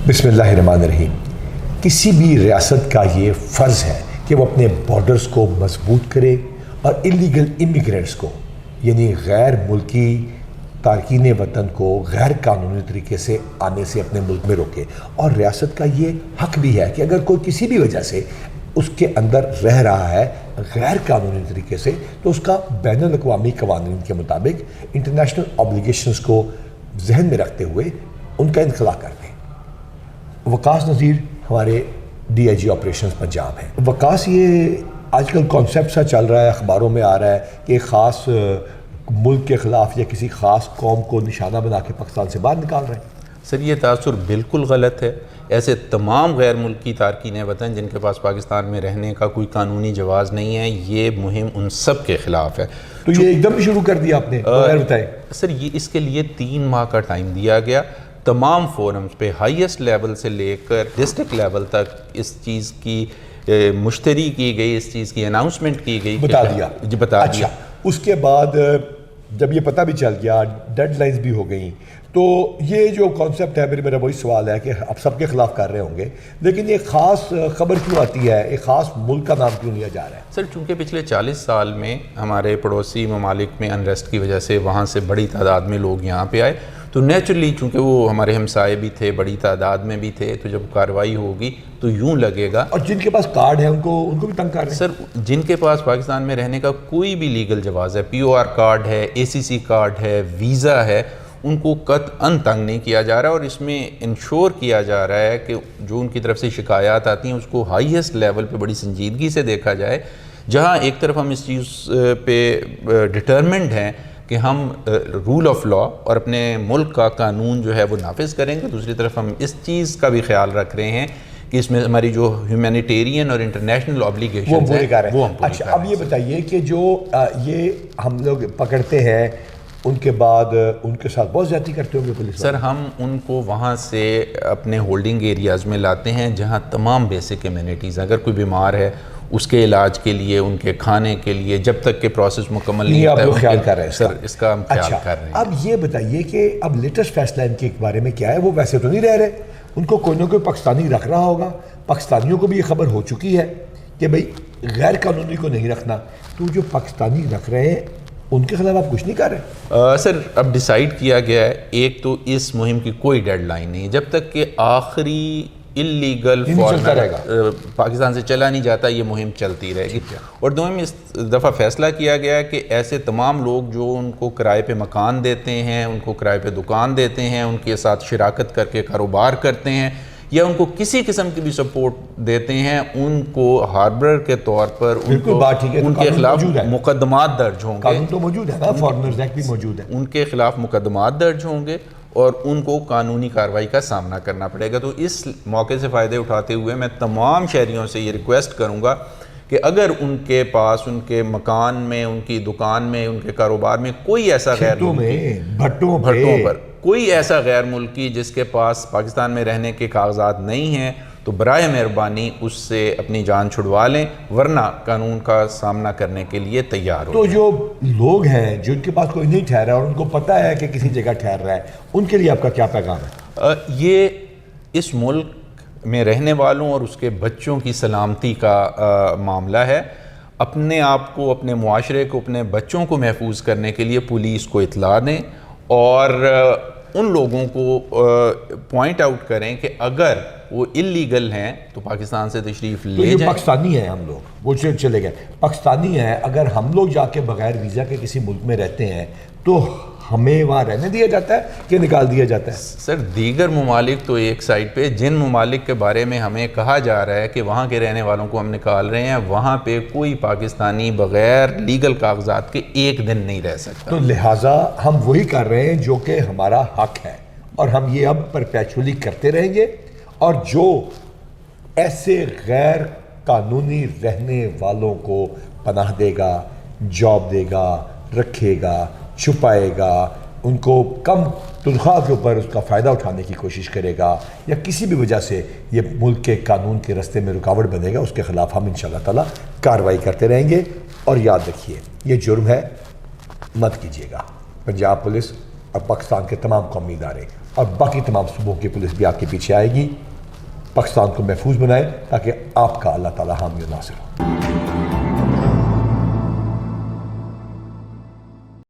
بسم اللہ الرحمن الرحیم۔ کسی بھی ریاست کا یہ فرض ہے کہ وہ اپنے بارڈرز کو مضبوط کرے اور الیگل امیگرینٹس کو یعنی غیر ملکی تارکین وطن کو غیر قانونی طریقے سے آنے سے اپنے ملک میں روکے، اور ریاست کا یہ حق بھی ہے کہ اگر کوئی کسی بھی وجہ سے اس کے اندر رہ رہا ہے غیر قانونی طریقے سے تو اس کا بین الاقوامی قوانین کے مطابق انٹرنیشنل آبلیگیشنز کو ذہن میں رکھتے ہوئے ان کا انخلا کر دیں۔ وقاص نذیر ہمارے D I G operations Punjab ہیں۔ وقاص، یہ آج کل کانسیپٹ سا چل رہا ہے، اخباروں میں آ رہا ہے کہ خاص ملک کے خلاف یا کسی خاص قوم کو نشانہ بنا کے پاکستان سے باہر نکال رہے ہیں۔ سر، یہ تاثر بالکل غلط ہے۔ ایسے تمام غیر ملکی تارکین وطن جن کے پاس پاکستان میں رہنے کا کوئی قانونی جواز نہیں ہے، یہ مہم ان سب کے خلاف ہے۔ تو یہ ایک دم شروع کر دیا آپ نے، بغیر بتائے؟ سر، یہ اس کے لیے 3 ماہ کا ٹائم دیا گیا، تمام فورمز پہ ہائیسٹ لیول سے لے کر ڈسٹرکٹ لیول تک اس چیز کی مشتری کی گئی، اس چیز کی اناؤنسمنٹ کی گئی، بتا دیا جی بتا دیا۔ اس کے بعد جب یہ پتہ بھی چل گیا، ڈیڈ لائنز بھی ہو گئیں، تو یہ جو کانسیپٹ ہے میرا وہی سوال ہے کہ اب سب کے خلاف کر رہے ہوں گے، لیکن یہ خاص خبر کیوں آتی ہے، ایک خاص ملک کا نام کیوں لیا جا رہا ہے؟ سر، چونکہ پچھلے 40 سال میں ہمارے پڑوسی ممالک میں انریسٹ کی وجہ سے وہاں سے بڑی تعداد میں لوگ یہاں پہ آئے، تو نیچرلی چونکہ وہ ہمارے ہمسائے بھی تھے، بڑی تعداد میں بھی تھے، تو جب کارروائی ہوگی تو یوں لگے گا۔ اور جن کے پاس کارڈ ہے ان کو بھی تنگ کر رہے ہیں؟ سر، جن کے پاس پاکستان میں رہنے کا کوئی بھی لیگل جواز ہے، پی او آر کارڈ ہے، اے سی سی کارڈ ہے، ویزا ہے، ان کو قطعاً تنگ نہیں کیا جا رہا، اور اس میں انشور کیا جا رہا ہے کہ جو ان کی طرف سے شکایات آتی ہیں اس کو ہائیسٹ لیول پہ بڑی سنجیدگی سے دیکھا جائے۔ جہاں ایک طرف ہم اس چیز پہ ڈٹرمنڈ ہیں کہ ہم رول آف لا اور اپنے ملک کا قانون جو ہے وہ نافذ کریں گے، دوسری طرف ہم اس چیز کا بھی خیال رکھ رہے ہیں کہ اس میں ہماری جو ہیومینیٹیرین اور انٹرنیشنل آبلیگیشنز ہیں وہ ہم پوری کر رہے ہیں۔ اچھا، اب یہ بتائیے کہ جو یہ ہم لوگ پکڑتے ہیں ان کے بعد ان کے ساتھ بہت زیادتی کرتے ہوں گے پولیس؟ سر، ہم ان کو وہاں سے اپنے ہولڈنگ ایریاز میں لاتے ہیں جہاں تمام بیسک ایمینٹیز، اگر کوئی بیمار ہے اس کے علاج کے لیے، ان کے کھانے کے لیے، جب تک کہ پروسیس مکمل نہیں ہوتا ہے، آپ خیال کر رہے ہیں؟ سر، اس کا ہم خیال کر رہے ہیں۔ اب یہ بتائیے کہ اب لیٹسٹ فیصلہ ان کے بارے میں کیا ہے؟ وہ ویسے تو نہیں رہ رہے، ان کو کوئی نہ کوئی پاکستانی رکھ رہا ہوگا، پاکستانیوں کو بھی یہ خبر ہو چکی ہے کہ بھئی غیر قانونی کو نہیں رکھنا، تو جو پاکستانی رکھ رہے ہیں ان کے خلاف آپ کچھ نہیں کر رہے؟ سر، اب ڈیسائیڈ کیا گیا ہے، ایک تو اس مہم کی کوئی ڈیڈ لائن نہیں ہے، جب تک کہ آخری اللیگل فارنر پاکستان سے چلا نہیں جاتا یہ مہم چلتی رہے گی۔ اور دوم اس دفعہ فیصلہ کیا گیا ہے کہ ایسے تمام لوگ جو ان کو کرائے پہ مکان دیتے ہیں، ان کو کرائے پہ دکان دیتے ہیں، ان کے ساتھ شراکت کر کے کاروبار کرتے ہیں، یا ان کو کسی قسم کی بھی سپورٹ دیتے ہیں، ان کو ہاربر کے طور پر ان کے خلاف مقدمات درج ہوں گے۔ قانون تو موجود ہے نا، فارنرز ایکٹ بھی موجود ہے، ان کے خلاف مقدمات درج ہوں گے اور ان کو قانونی کارروائی کا سامنا کرنا پڑے گا۔ تو اس موقع سے فائدے اٹھاتے ہوئے میں تمام شہریوں سے یہ ریکویسٹ کروں گا کہ اگر ان کے پاس، ان کے مکان میں، ان کی دکان میں، ان کے کاروبار میں کوئی ایسا غیر ملکی، بھٹوں پر کوئی ایسا غیر ملکی جس کے پاس پاکستان میں رہنے کے کاغذات نہیں ہیں، تو برائے مہربانی اس سے اپنی جان چھڑوا لیں، ورنہ قانون کا سامنا کرنے کے لیے تیار ہو۔ تو جو لوگ ہیں جن کے پاس کوئی نہیں ٹھہرا اور ان کو پتہ ہے کہ کسی جگہ ٹھہر رہا ہے، ان کے لیے آپ کا کیا پیغام ہے؟ یہ اس ملک میں رہنے والوں اور اس کے بچوں کی سلامتی کا معاملہ ہے۔ اپنے آپ کو، اپنے معاشرے کو، اپنے بچوں کو محفوظ کرنے کے لیے پولیس کو اطلاع دیں، اور ان لوگوں کو پوائنٹ آؤٹ کریں کہ اگر وہ اللیگل ہیں تو پاکستان سے تشریف لے جائیں۔ پاکستانی ہیں ہم لوگ، وہ چلے گئے، پاکستانی ہیں، اگر ہم لوگ جا کے بغیر ویزا کے کسی ملک میں رہتے ہیں تو ہمیں وہاں رہنے دیا جاتا ہے کہ نکال دیا جاتا ہے؟ سر، دیگر ممالک تو ایک سائڈ پہ، جن ممالک کے بارے میں ہمیں کہا جا رہا ہے کہ وہاں کے رہنے والوں کو ہم نکال رہے ہیں، وہاں پہ کوئی پاکستانی بغیر لیگل کاغذات کے ایک دن نہیں رہ سکتا۔ تو لہٰذا ہم وہی کر رہے ہیں جو کہ ہمارا حق ہے، اور ہم یہ اب پرپیچولی کرتے رہیں گے، اور جو ایسے غیر قانونی رہنے والوں کو پناہ دے گا، جاب دے گا، رکھے گا، چھپائے گا، ان کو کم تنخواہ کے اوپر اس کا فائدہ اٹھانے کی کوشش کرے گا، یا کسی بھی وجہ سے یہ ملک کے قانون کے راستے میں رکاوٹ بنے گا، اس کے خلاف ہم انشاءاللہ تعالیٰ کارروائی کرتے رہیں گے۔ اور یاد رکھیے، یہ جرم ہے، مت کیجیے گا۔ پنجاب پولیس اور پاکستان کے تمام قومی ادارے اور باقی تمام صوبوں کی پولیس بھی آپ کے پیچھے آئے گی۔ پاکستان کو محفوظ بنائیں تاکہ آپ کا اللہ تعالی حامی و ناصر ہو۔